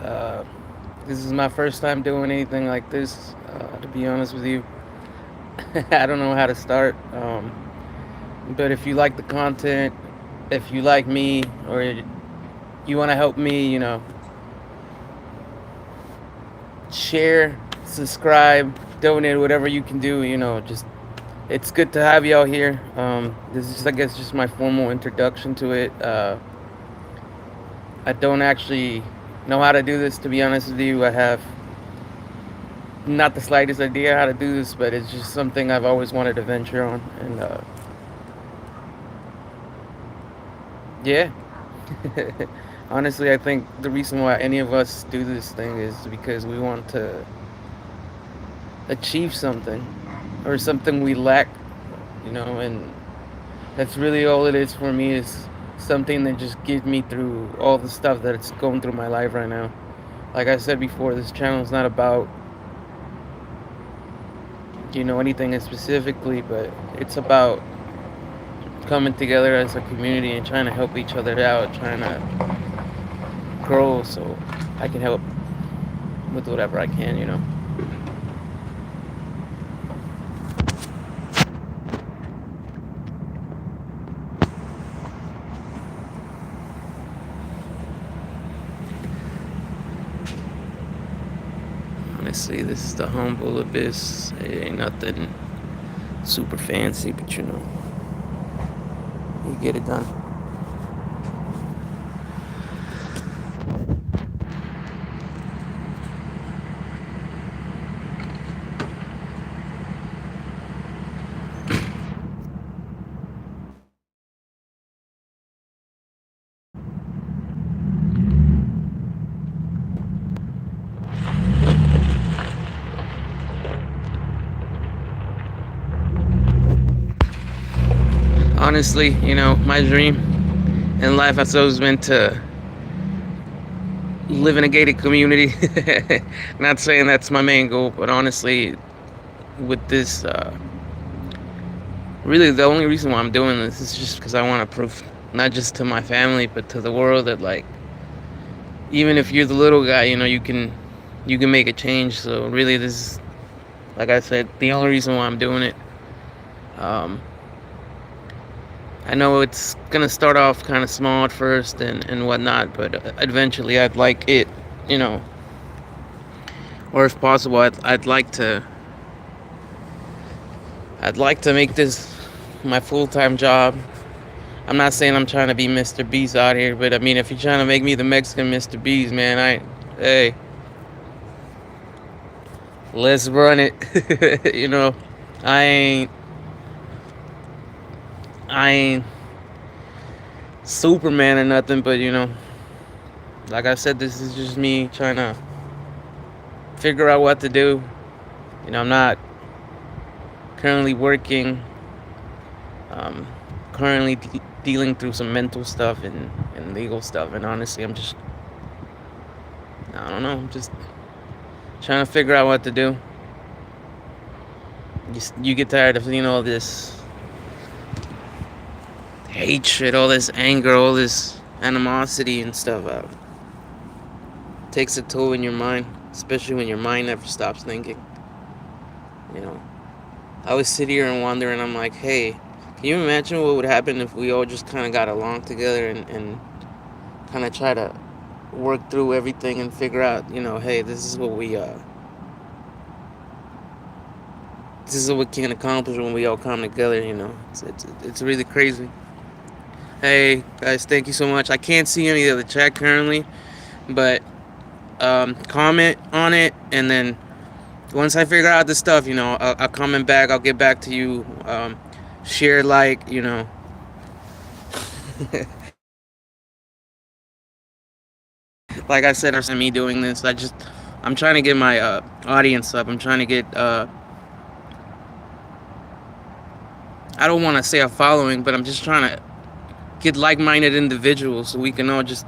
Uh, this is my first time doing anything like this. To be honest with you, I don't know how to start. But if you like the content, if you like me, or you want to help me, share, subscribe, donate, whatever you can do. Just it's good to have y'all here. This is, I guess, just my formal introduction to it. I don't actually know how to do this, to be honest with you. I have not the slightest idea how to do this, but it's just something I've always wanted to venture on. And yeah, honestly, I think the reason why any of us do this thing is because we want to achieve something or something we lack, and that's really all it is for me, is something that just gets me through all the stuff that's going through my life right now. Like I said before, this channel is not about anything specifically, but it's about coming together as a community and trying to help each other out, trying to grow so I can help with whatever I can. Honestly, this is the humble abyss. It ain't nothing super fancy, but you get it done. Honestly, my dream in life has always been to live in a gated community. Not saying that's my main goal, but honestly, with this, really the only reason why I'm doing this is just because I want to prove, not just to my family, but to the world, that like, even if you're the little guy, you can make a change. So really, this is, like I said, the only reason why I'm doing it. Um, I know it's gonna start off kind of small at first and whatnot, but eventually I'd like it, you know, or if possible, I'd like to make this my full-time job. I'm not saying I'm trying to be Mr. Beast out here, but I mean, if you're trying to make me the Mexican Mr. Beast, man, hey, let's run it. I ain't, I ain't Superman or nothing, but like I said, this is just me trying to figure out what to do. I'm not currently working. Um, currently dealing through some mental stuff and legal stuff, and honestly, I don't know, I'm just trying to figure out what to do. You get tired of all this hatred, all this anger, all this animosity and stuff. Takes a toll in your mind, especially when your mind never stops thinking. You know, I always sit here and wonder, and I'm like, hey, can you imagine what would happen if we all just kind of got along together and kind of try to work through everything and figure out, hey, this is what we can accomplish when we all come together. It's really crazy. Hey guys, thank you so much. I can't see any of the chat currently, but comment on it, and then once I figure out this stuff, I'll comment back. I'll get back to you. Share, like I said, me doing this. I'm trying to get my audience up. I'm trying to get I don't want to say a following, but I'm just trying to get like-minded individuals so we can all just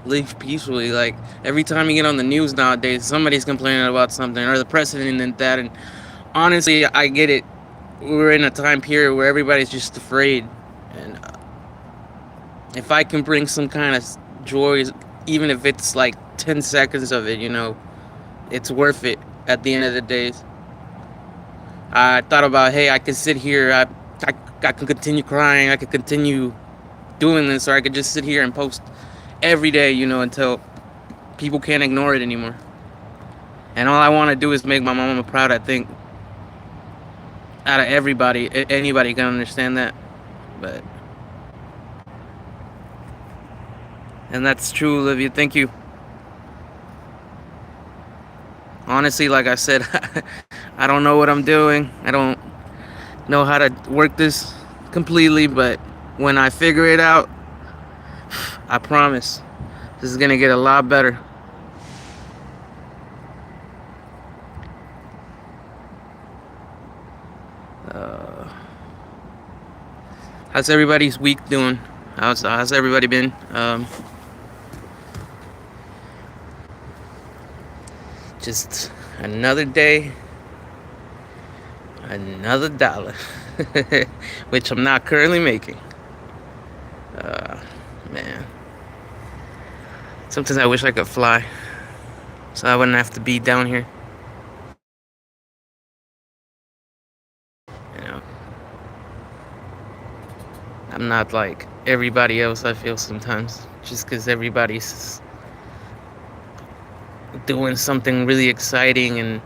live peacefully. Like, every time you get on the news nowadays, somebody's complaining about something, or the president and that. And honestly, I get it. We're in a time period where everybody's just afraid. And if I can bring some kind of joy even if it's like 10 seconds of it, it's worth it at the end of the day. I thought about, hey, I could sit here, I could continue crying, I could continue doing this, or I could just sit here and post every day, until people can't ignore it anymore. And all I want to do is make my mama proud. I think out of everybody, anybody can understand that. But, and that's true, Olivia. Thank you. Honestly, like I said, I don't know what I'm doing. I don't know how to work this completely, but when I figure it out, I promise this is gonna get a lot better. How's everybody's week doing? How's everybody been? Just another day, another dollar, which I'm not currently making. Man, sometimes I wish I could fly, so I wouldn't have to be down here. You know, I'm not like everybody else. I feel sometimes just because everybody's doing something really exciting and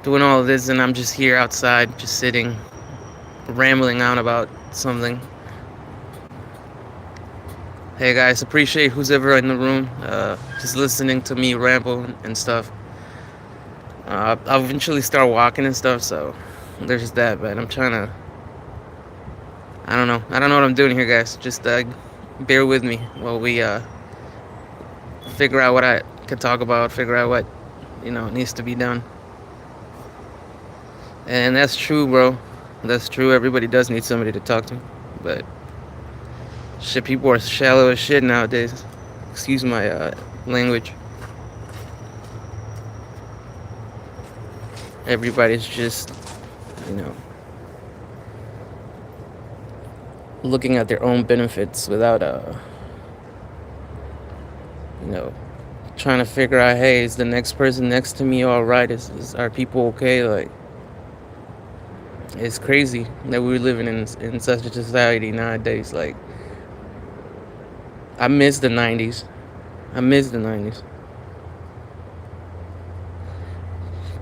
doing all of this, and I'm just here outside, just sitting, rambling on about something. Hey guys, appreciate who's ever in the room, just listening to me ramble and stuff. I'll eventually start walking and stuff, so there's that. But I'm trying to. I don't know what I'm doing here, guys. Just bear with me while we figure out what I could talk about, figure out what needs to be done. And that's true, bro. That's true. Everybody does need somebody to talk to, but shit, people are shallow as shit nowadays. Excuse my language. Everybody's just, looking at their own benefits without, trying to figure out, hey, is the next person next to me all right? Are people okay? Like, it's crazy that we're living in such a society nowadays. Like, I miss the 90s.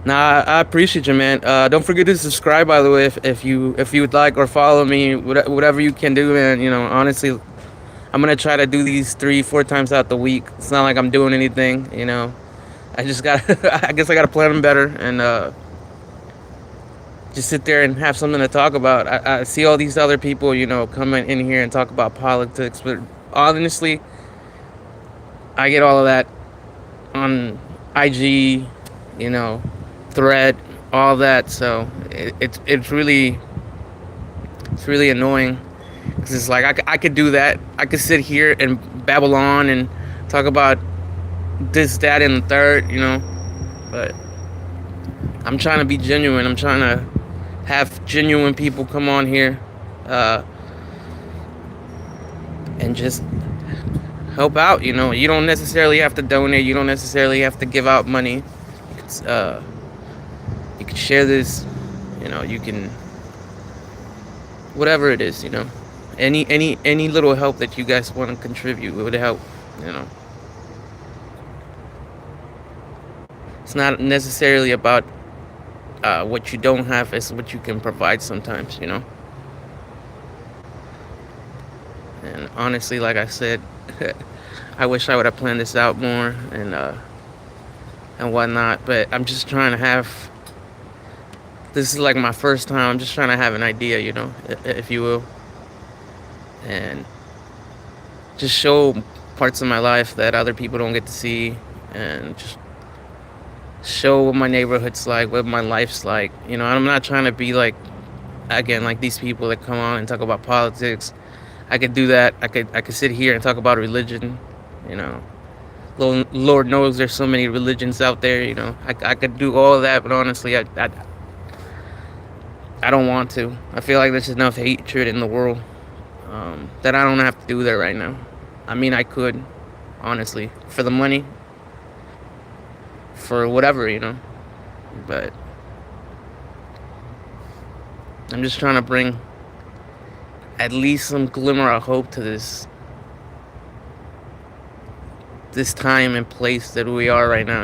Nah, I appreciate you, man. Don't forget to subscribe, by the way, if you would like, or follow me, whatever you can do, man. Honestly, I'm gonna try to do these 3-4 times out the week. It's not like I'm doing anything, I just got I guess I gotta plan them better and just sit there and have something to talk about. I see all these other people, coming in here and talk about politics, but honestly, I get all of that on IG, Thread, all that. So it's really annoying, because it's like I could do that. I could sit here and babble on and talk about this, that, and the third, but I'm trying to be genuine. I'm trying to have genuine people come on here and just help out. You don't necessarily have to donate. You don't necessarily have to give out money. You can share this. You can, whatever it is. Any little help that you guys want to contribute would help. It's not necessarily about what you don't have, it's what you can provide sometimes. And honestly, like I said, I wish I would have planned this out more and whatnot. But I'm just trying to have. This is like my first time. I'm just trying to have an idea, if you will, and just show parts of my life that other people don't get to see, and just show what my neighborhood's like, what my life's like. I'm not trying to be like, again, like these people that come on and talk about politics. I could do that. I could sit here and talk about religion. Lord knows there's so many religions out there. I could do all of that, but honestly, I don't want to. I feel like there's enough hatred in the world that I don't have to do that right now. I mean, I could, honestly, for the money, for whatever, But I'm just trying to bring at least some glimmer of hope to this time and place that we are right now.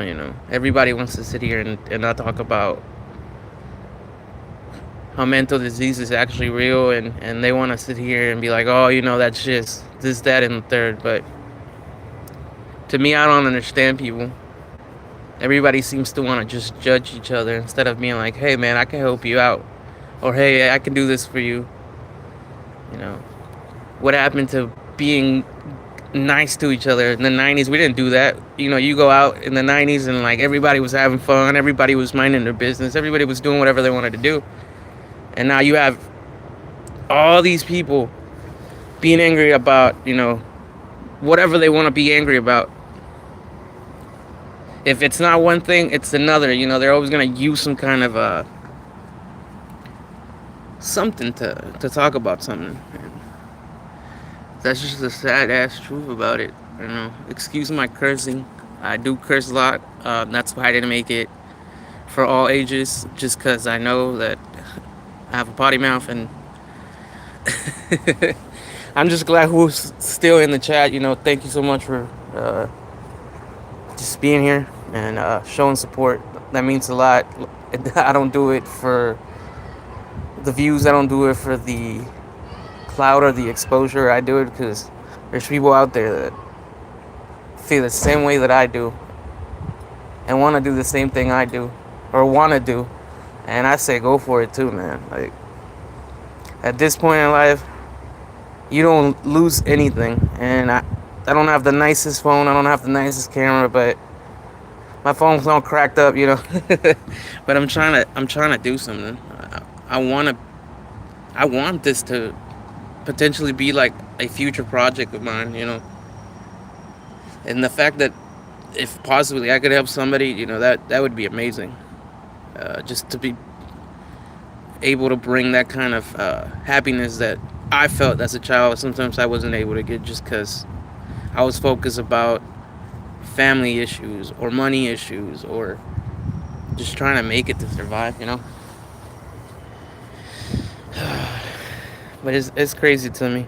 Everybody wants to sit here and not talk about how mental disease is actually real, and they want to sit here and be like, oh, that's just this, that, and the third. But to me, I don't understand people. Everybody seems to want to just judge each other instead of being like, hey man, I can help you out, or hey, I can do this for you. you know what happened to being nice to each other in the 90s? We didn't do that. You go out in the 90s and like everybody was having fun, everybody was minding their business, everybody was doing whatever they wanted to do. And now you have all these people being angry about whatever they want to be angry about. If it's not one thing, it's another. They're always gonna use some kind of something to talk about something. And that's just the sad ass truth about it. Excuse my cursing. I do curse a lot. That's why I didn't make it for all ages, just because I know that I have a potty mouth. And I'm just glad who's still in the chat. Thank you so much for just being here and showing support. That means a lot. I don't do it for the views. I don't do it for the clout or the exposure. I do it because there's people out there that feel the same way that I do and want to do the same thing I do or want to do. And I say go for it too, man. Like, at this point in life, you don't lose anything. And I don't have the nicest phone. I don't have the nicest camera, but my phone's all cracked up, But I'm trying to do something. I want this to potentially be like a future project of mine, And the fact that if possibly I could help somebody, that would be amazing. Just to be able to bring that kind of happiness that I felt as a child. Sometimes I wasn't able to get just because I was focused about family issues or money issues or just trying to make it to survive, But it's crazy to me.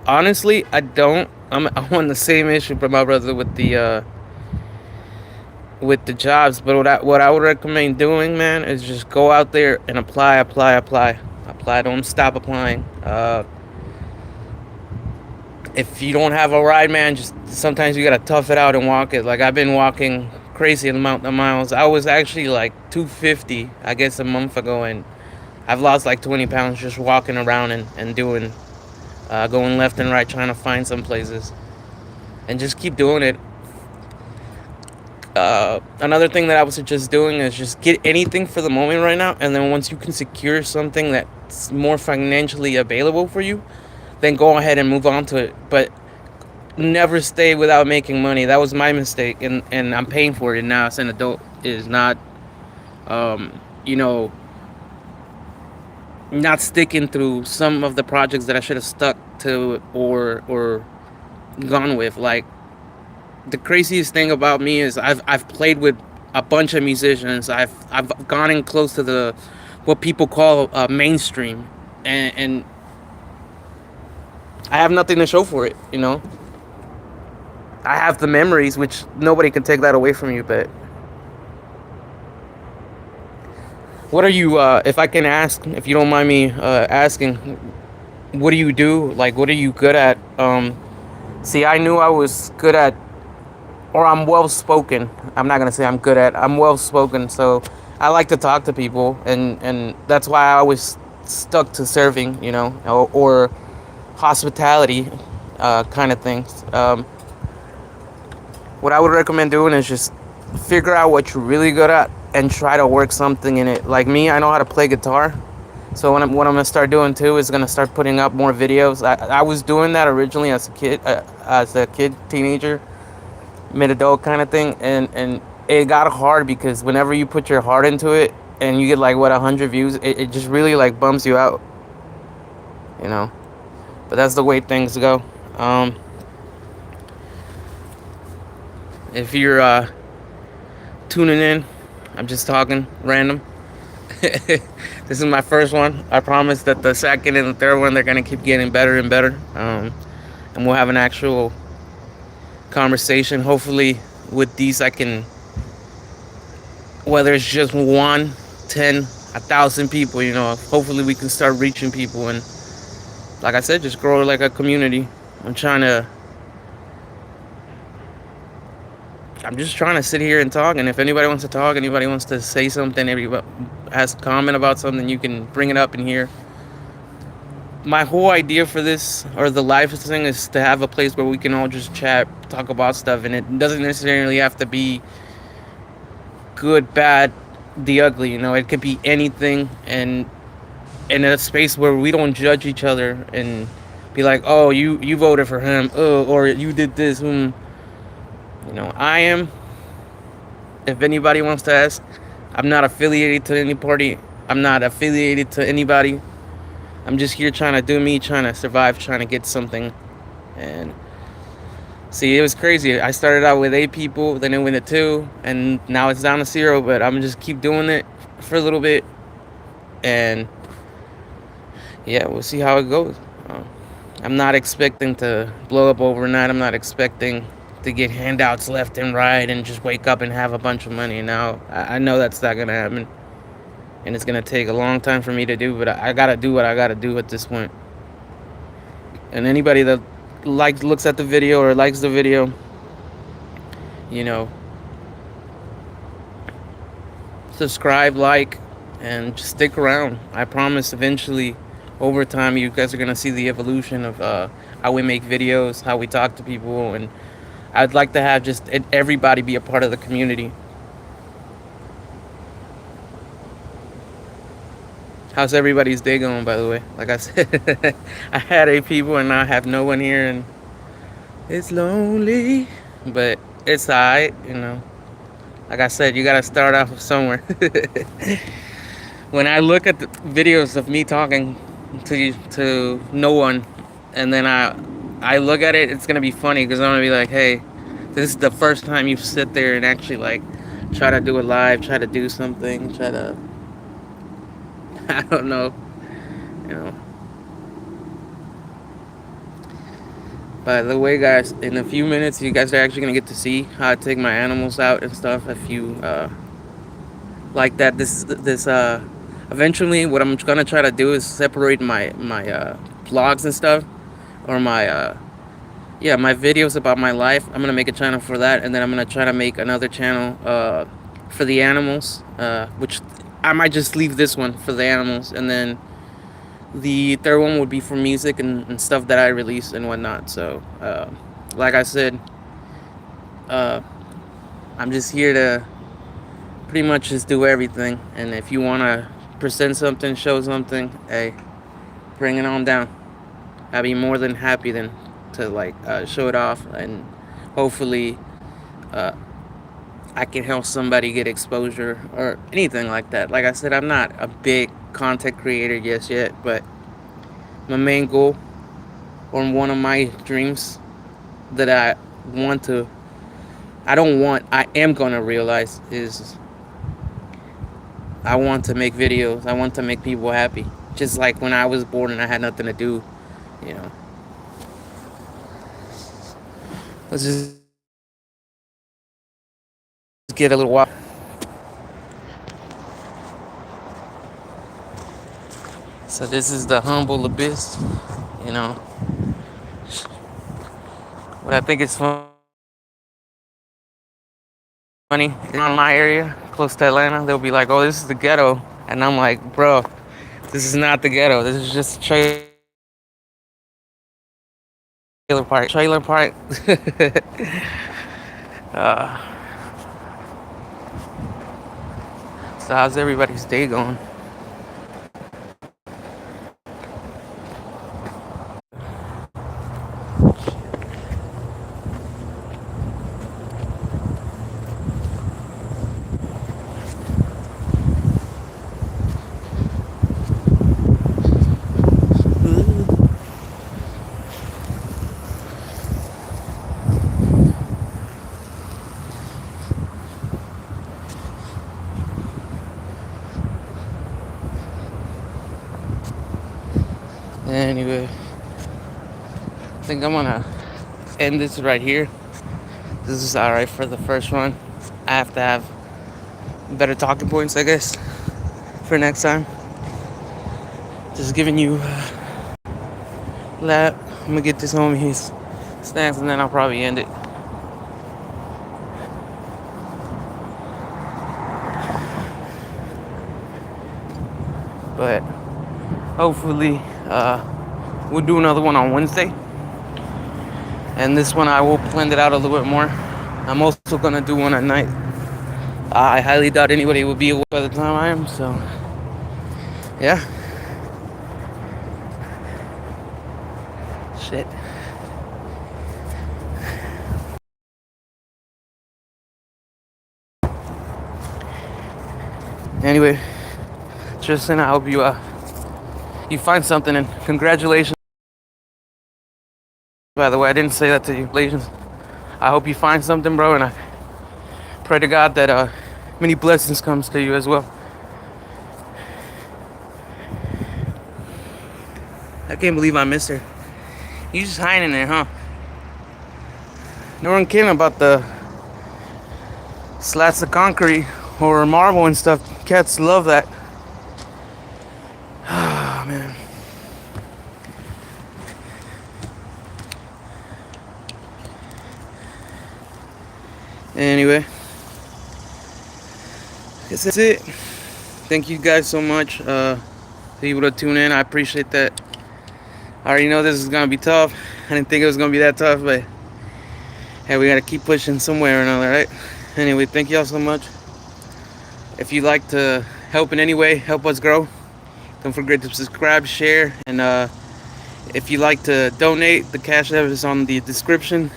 Honestly, I don't. I'm on the same issue for my brother with the jobs. But what I would recommend doing, man, is just go out there and apply. Don't stop applying. If you don't have a ride, man, just sometimes you gotta tough it out and walk it. Like, I've been walking crazy amount of miles. I was actually like 250, I guess, a month ago, and I've lost like 20 pounds just walking around and doing, going left and right, trying to find some places, and just keep doing it. Another thing that I would suggest doing is just get anything for the moment right now, and then once you can secure something that's more financially available for you, then go ahead and move on to it. But never stay without making money. That was my mistake, and I'm paying for it now as an adult. Is not, not sticking through some of the projects that I should have stuck to or gone with. Like, the craziest thing about me is I've played with a bunch of musicians. I've gone in close to what people call mainstream, and I have nothing to show for it. I have the memories, which nobody can take that away from you. But what are you, if I can ask, if you don't mind me asking, what do you do? Like, what are you good at? See, I knew I was good at, or I'm well spoken. I'm not gonna say I'm good at. I'm well spoken, so I like to talk to people, and that's why I always stuck to serving, or hospitality, kind of things. What I would recommend doing is just figure out what you're really good at and try to work something in it. Like me, I know how to play guitar. So what I'm gonna start doing too is gonna start putting up more videos. I was doing that originally as a kid, teenager, mid-adult kind of thing, and it got hard because whenever you put your heart into it and you get like 100 views, it just really like bums you out. you know. But that's the way things go. Um, if you're tuning in, I'm just talking random. This is my first one. I promise that the second and the third one they're gonna keep getting better and better. And we'll have an actual conversation. Hopefully, with these, I can, whether it's just one, 10, 1,000 people, hopefully we can start reaching people and, like I said, just grow like a community. I'm trying to I'm just trying to sit here and talk, and if anybody wants to talk, anybody wants to say something, everybody has a comment about something, you can bring it up in here. My whole idea for this, or the live thing, is to have a place where we can all just chat, talk about stuff, and it doesn't necessarily have to be good, bad, the ugly. It could be anything, and in a space where we don't judge each other and be like, oh, you voted for him, oh, or you did this. I am, if anybody wants to ask, I'm not affiliated to any party. I'm not affiliated to anybody. I'm just here trying to do me, trying to survive, trying to get something. And see, it was crazy. I started out with 8 people, then it went to 2, and now it's down to 0. But I'm just keep doing it for a little bit, and yeah, we'll see how it goes. I'm not expecting to blow up overnight. I'm not expecting to get handouts left and right and just wake up and have a bunch of money. Now, I know that's not gonna happen, and it's gonna take a long time for me to do. But I gotta do what I gotta do at this point. And anybody that looks at the video or likes the video, you know, subscribe, like, and just stick around. I promise eventually, over time, you guys are going to see the evolution of how we make videos, how we talk to people, and I'd like to have just everybody be a part of the community. How's everybody's day going, by the way? Like I said, I had 8 people and now I have no one here, and it's lonely, but it's alright, Like I said, you gotta start off somewhere. When I look at the videos of me talking to no one, and then I look at it, it's gonna be funny because I'm gonna be like, hey, this is the first time you sit there and actually like try to do it live, try to do something, try to I don't know, you know. By the way, guys, in a few minutes, you guys are actually gonna get to see how I take my animals out and stuff. If you like that, eventually, what I'm gonna try to do is separate my vlogs and stuff, or my my videos about my life. I'm gonna make a channel for that, and then I'm gonna try to make another channel for the animals, which I might just leave this one for the animals, and then the third one would be for music and stuff that I release and whatnot. So, like I said, I'm just here to pretty much just do everything. And if you want to present something, show something, hey, bring it on down. I'd be more than happy then to show it off, and hopefully I can help somebody get exposure or anything like that. Like I said, I'm not a big content creator just yet, but my main goal, or one of my dreams that I am going to realize is I want to make videos. I want to make people happy. Just like when I was born and I had nothing to do, Let's just get a little wild. So this is the humble abyss, What I think is funny in my area, close to Atlanta, they'll be like, "Oh, this is the ghetto," and I'm like, "Bro, this is not the ghetto. This is just a trailer park." Trailer park. So how's everybody's day going? Anyway, I think I'm gonna end this right here. This is alright for the first run. I have to have better talking points, I guess, for next time. Just giving you that. I'm gonna get this homie his snacks and then I'll probably end it. But hopefully we'll do another one on Wednesday. And this one I will blend it out a little bit more. I'm also gonna do one at night. I highly doubt anybody will be awake by the time I am, so yeah. Shit. Anyway, Tristan, I hope you find something, and congratulations. By the way, I didn't say that to you. Congratulations. I hope you find something, bro, and I pray to God that many blessings comes to you as well. I can't believe I missed her. You just hiding there, huh? No one caring about the slats of concrete or marble and stuff. Cats love that. Oh, man. Anyway, I guess that's it. Thank you guys so much for able to tune in. I appreciate that. I already know this is gonna be tough. I didn't think it was gonna be that tough, but hey, we gotta keep pushing somewhere or another, right? Anyway, thank y'all so much. If you'd like to help in any way, help us grow, don't forget to subscribe, share, and if you'd like to donate, the cash app is on the description.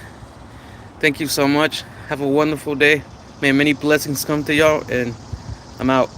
Thank you so much. Have a wonderful day. May many blessings come to y'all, and I'm out.